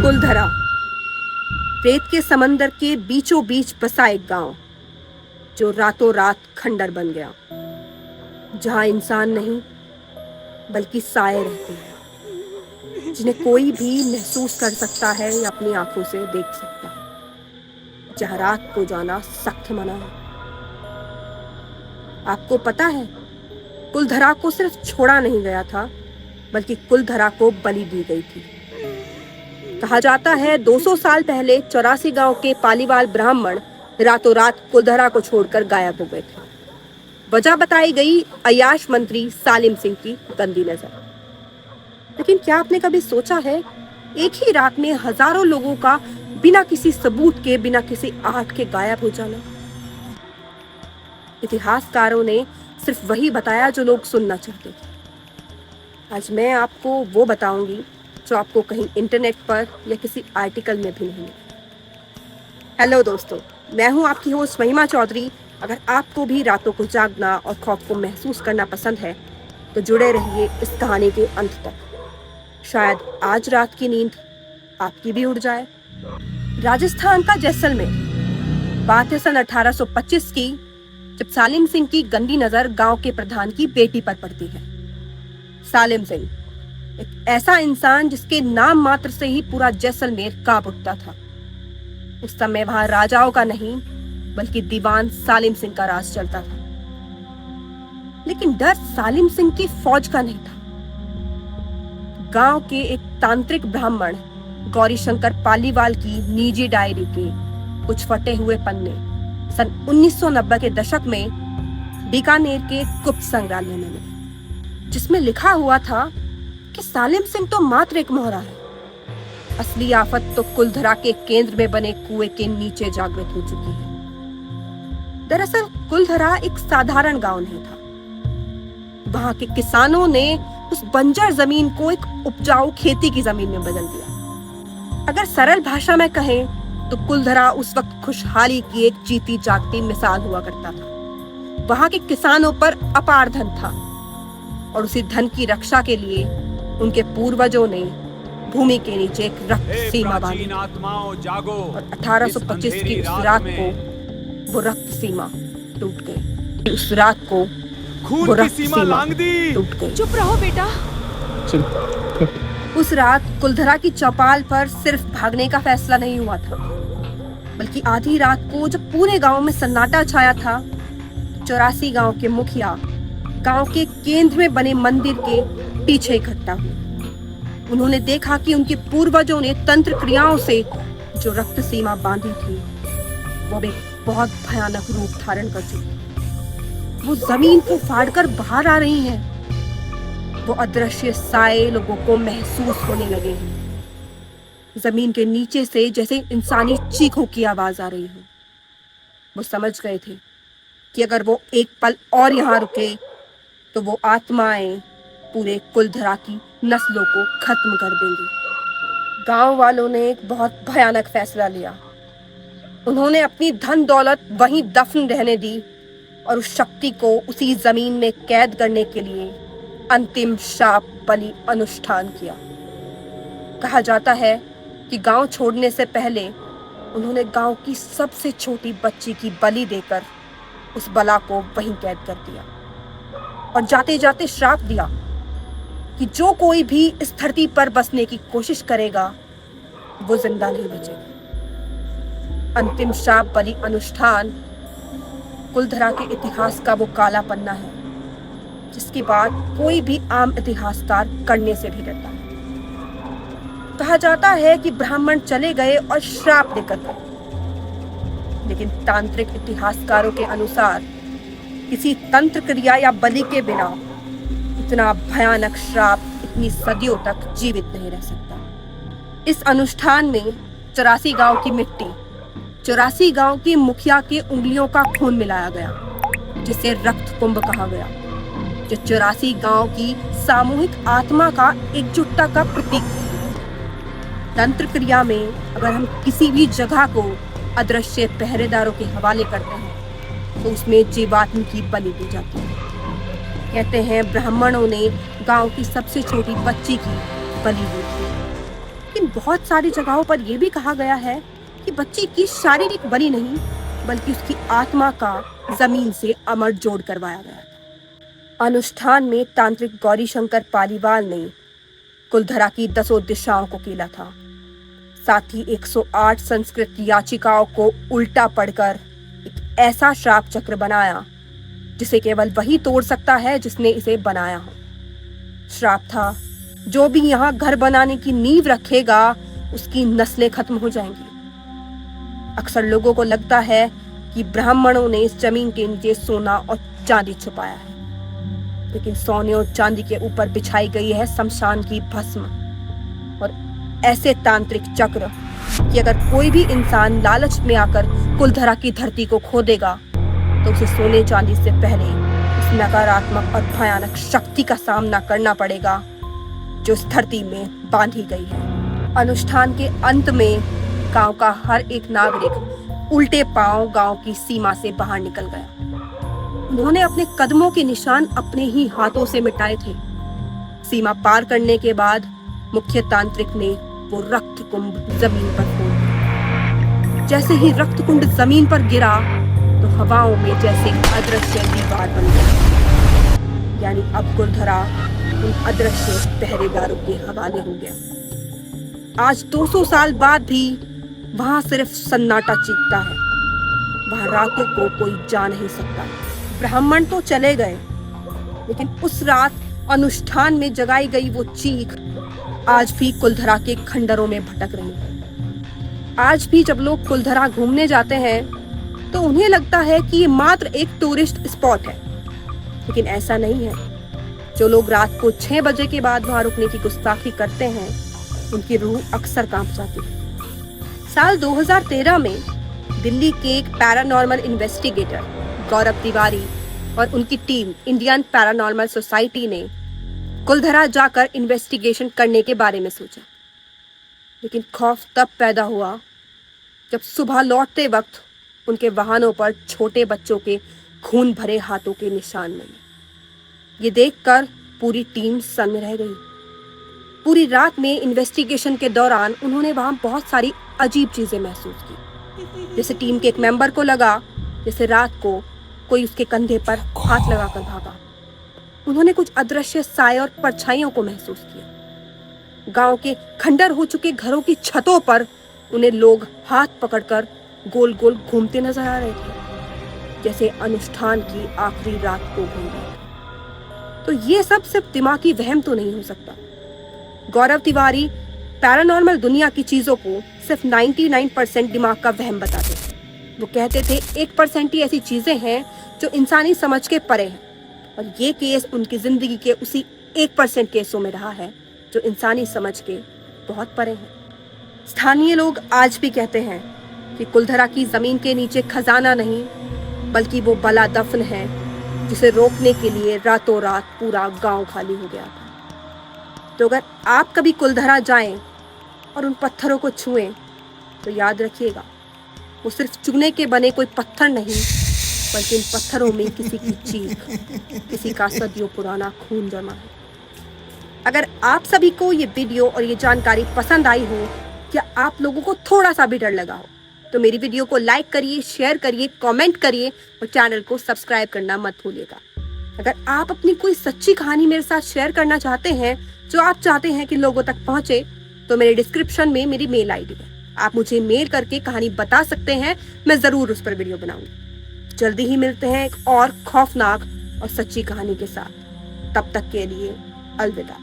कुलधरा, रेत के समंदर के बीचों बीच बसा एक गांव जो रातों रात खंडर बन गया, जहां इंसान नहीं बल्कि साए रहते हैं, जिन्हें कोई भी महसूस कर सकता है या अपनी आंखों से देख सकता है, जहां रात को जाना सख्त मना है। आपको पता है, कुलधरा को सिर्फ छोड़ा नहीं गया था, बल्कि कुलधरा को बलि दी गई थी। कहा जाता है 200 साल पहले 84 गांव के पालीवाल ब्राह्मण रातों रात कुलधरा को छोड़कर गायब हो गए थे। वजह बताई गई अय्याश मंत्री सालिम सिंह की गंदी नजर। लेकिन क्या आपने कभी सोचा है, एक ही रात में हजारों लोगों का बिना किसी सबूत के, बिना किसी आहट के गायब हो जाना? इतिहासकारों ने सिर्फ वही बताया जो लोग सुनना चाहते थे। आज मैं आपको वो बताऊंगी जो आपको कहीं इंटरनेट पर या किसी आर्टिकल में भी नहीं मिला। हेलो दोस्तों, मैं हूं आपकी होस्ट महिमा चौधरी। अगर आपको भी रातों को जागना और खौफ को महसूस करना पसंद है तो जुड़े रहिए इस कहानी के अंत तक। शायद आज रात की नींद आपकी भी उड़ जाए। राजस्थान का जैसलमेर। बात है सन 1825 की, जब सालिम सिंह की गंदी नजर गांव के प्रधान की बेटी पर पड़ती है। सालिम सिंह एक ऐसा इंसान जिसके नाम मात्र से ही पूरा जैसलमेर कांप उठता था। उस समय वहां राजाओं का नहीं बल्कि दीवान सालिम सिंह का राज चलता था। लेकिन डर सालिम सिंह की फौज का नहीं था। गांव के एक तांत्रिक ब्राह्मण गौरी शंकर पालीवाल की निजी डायरी के कुछ फटे हुए पन्ने सन 1990 के दशक में बीकानेर के गुप्त संग्रहालय में मिले, जिसमें लिखा हुआ था कि सालिम सिंह तो मात्र एक मोहरा है। असली आफत तो कुलधरा के केंद्र में बने कुएं के नीचे जागृत हो चुकी है। दरअसल कुलधरा एक साधारण गांव नहीं था। वहां के किसानों ने उस बंजर जमीन को एक उपजाऊ खेती की जमीन में बदल दिया। अगर सरल भाषा में कहें तो कुलधरा उस वक्त खुशहाली की एक जीती जागती मिसाल हुआ करता था। वहां के किसानों पर अपार धन था और उसी धन की रक्षा के लिए उनके पूर्वजों ने भूमि के नीचे एक रक्त सीमा बांधी और 1825 की उस रात को वो रक्त सीमा टूट गई। उस रात को वो रक्त सीमा टूट गई। चुप रहो बेटा। उस रात कुलधरा की चौपाल पर सिर्फ भागने का फैसला नहीं हुआ था, बल्कि आधी रात को जब पूरे गांव में सन्नाटा छाया था, 84 गांव के मुखिया गांव के केंद्र में बने मंदिर के पीछे इकट्ठा हुए। उन्होंने देखा कि उनके पूर्वजों ने तंत्र क्रियाओं से जो रक्त सीमा बांधी थी वो भी बहुत भयानक रूप धारण कर चुकी। वो जमीन को फाड़कर बाहर आ रही हैं। वो अदृश्य साए लोगों को महसूस होने लगे हैं। जमीन के नीचे से जैसे इंसानी चीखों की आवाज आ रही हो। वो समझ गए थे कि अगर वो एक पल और यहाँ रुके तो वो आत्माएं पूरे कुलधरा की नस्लों को खत्म कर देंगी। गांव वालों ने एक बहुत भयानक फैसला लिया। उन्होंने अपनी धन दौलत वहीं दफन रहने दी और उस शक्ति को उसी जमीन में कैद करने के लिए अंतिम शाप बलि अनुष्ठान किया। कहा जाता है कि गांव छोड़ने से पहले उन्होंने गांव की सबसे छोटी बच्ची की बलि देकर उस बला को वहीं कैद कर दिया और जाते जाते श्राप दिया कि जो कोई भी इस धरती पर बसने की कोशिश करेगा वो जिंदा नहीं बचेगा। अंतिम श्राप बलि अनुष्ठान कुलधरा के इतिहास का वो काला पन्ना है जिसकी बात कोई भी आम इतिहासकार करने से भी डरता है। कहा जाता है कि ब्राह्मण चले गए और श्राप देकर गए, लेकिन तांत्रिक इतिहासकारों के अनुसार किसी तंत्र क्रिया या बलि के बिना इतना भयानक श्राप इतनी सदियों तक जीवित नहीं रह सकता। इस अनुष्ठान में 84 गांव की मिट्टी, 84 गांव के मुखिया के उंगलियों का खून मिलाया गया, जिसे रक्त कुंभ कहा गया, जो 84 गांव की सामूहिक आत्मा का एकजुटता का प्रतीक है। तंत्र क्रिया में अगर हम किसी भी जगह को अदृश्य पहरेदारों के हवाले करते हैं तो उसमें जीवात्म की बलि दी जाती है। कहते हैं ब्राह्मणों ने गांव की सबसे छोटी बच्ची की बलि दी थी। लेकिन बहुत सारी जगहों पर यह भी कहा गया है कि बच्ची की शारीरिक बलि नहीं बल्कि उसकी आत्मा का जमीन से अमर जोड़ करवाया गया। अनुष्ठान में तांत्रिक गौरी शंकर पालीवाल ने कुलधरा की 10 दिशाओं को कीला था। साथ ही 108 संस्कृत याचिकाओं को उल्टा पढ़कर एक ऐसा श्राप चक्र बनाया जिसे केवल वही तोड़ सकता है जिसने इसे बनाया हो। श्राप था, जो भी यहाँ घर बनाने की नींव रखेगा उसकी नस्लें खत्म हो जाएंगी। अक्सर लोगों को लगता है कि ब्राह्मणों ने इस जमीन के नीचे सोना और चांदी छुपाया है, लेकिन सोने और चांदी के ऊपर बिछाई गई है शमशान की भस्म और ऐसे तांत्रिक चक्र कि अगर कोई भी इंसान लालच में आकर कुलधरा की धरती को खोदेगा तो उसे सोने चांदी से पहले इस नकारात्मक और भयानक शक्ति का सामना करना पड़ेगा जो इस धरती में बांधी गई है। अनुष्ठान के अंत में गांव का हर एक नागरिक उल्टे पांव गांव की सीमा से बाहर निकल गया। उन्होंने अपने कदमों के निशान अपने ही हाथों से मिटाए थे। सीमा पार करने के बाद मुख्य तांत्रिक ने वो रक्त कुंभ जमीन पर फोड़ दिया। जैसे ही रक्त कुंड जमीन पर गिरा तो हवाओं में जैसे अदृश्य दीवार बन गई, यानी अब कुलधरा उन अदृश्य पहरेदारों के हवाले हो गया। आज 200 साल बाद भी वहां सिर्फ सन्नाटा चीखता है। वहां रातों को कोई जा नहीं सकता। ब्राह्मण तो चले गए, लेकिन उस रात अनुष्ठान में जगाई गई वो चीख आज भी कुलधरा के खंडरों में भटक रही है। आज भी जब लोग कुलधरा घूमने जाते हैं तो उन्हें लगता है कि ये मात्र एक टूरिस्ट स्पॉट है, लेकिन ऐसा नहीं है। जो लोग रात को 6 बजे के बाद वहां रुकने की गुस्ताखी करते हैं उनकी रूह अक्सर कांप जाती है। साल 2013 में दिल्ली के एक पैरानॉर्मल इन्वेस्टिगेटर गौरव तिवारी और उनकी टीम इंडियन पैरानॉर्मल सोसाइटी ने कुलधरा जाकर इन्वेस्टिगेशन करने के बारे में सोचा, लेकिन खौफ तब पैदा हुआ जब सुबह लौटते वक्त उनके वाहनों पर छोटे बच्चों के खून भरे हाथों के निशान मिले। ये देखकर पूरी टीम सन में रह गई। पूरी रात में इन्वेस्टिगेशन के दौरान उन्होंने वहां बहुत सारी अजीब चीजें महसूस की। जैसे टीम के एक मेंबर को लगा जैसे रात को कोई उसके कंधे पर हाथ लगाकर भागा। उन्होंने कुछ अदृश्य साए और परछाइयों को महसूस किया। गांव के खंडर हो चुके घरों की छतों पर उन्हें लोग हाथ पकड़कर गोल गोल घूमते नजर आ रहे थे, जैसे अनुष्ठान की आखिरी रात को घूम रहे थे। तो ये सब सिर्फ दिमागी वहम तो नहीं हो सकता। गौरव तिवारी पैरानॉर्मल दुनिया की चीजों को सिर्फ 99% दिमाग का वहम बताते थे। वो कहते थे 1% ही ऐसी चीजें हैं जो इंसानी समझ के परे हैं, और ये केस उनकी जिंदगी के उसी 1% केसों में रहा है जो इंसानी समझ के बहुत परे हैं। स्थानीय लोग आज भी कहते हैं कि कुलधरा की जमीन के नीचे खजाना नहीं बल्कि वो बला दफन है जिसे रोकने के लिए रातों रात पूरा गांव खाली हो गया था। तो अगर आप कभी कुलधरा जाएं और उन पत्थरों को छुएं तो याद रखिएगा वो सिर्फ चुने के बने कोई पत्थर नहीं बल्कि इन पत्थरों में किसी की चीख, किसी का सदियों पुराना खून जमा है। अगर आप सभी को ये वीडियो और ये जानकारी पसंद आई हो, या आप लोगों को थोड़ा सा भी डर लगा हो, तो मेरी वीडियो को लाइक करिए, शेयर करिए, कमेंट करिए और चैनल को सब्सक्राइब करना मत भूलिएगा। अगर आप अपनी कोई सच्ची कहानी मेरे साथ शेयर करना चाहते हैं जो आप चाहते हैं कि लोगों तक पहुंचे, तो मेरे डिस्क्रिप्शन में मेरी मेल आईडी है। आप मुझे मेल करके कहानी बता सकते हैं, मैं जरूर उस पर वीडियो बनाऊंगी। जल्दी ही मिलते हैं एक और खौफनाक और सच्ची कहानी के साथ। तब तक के लिए अलविदा।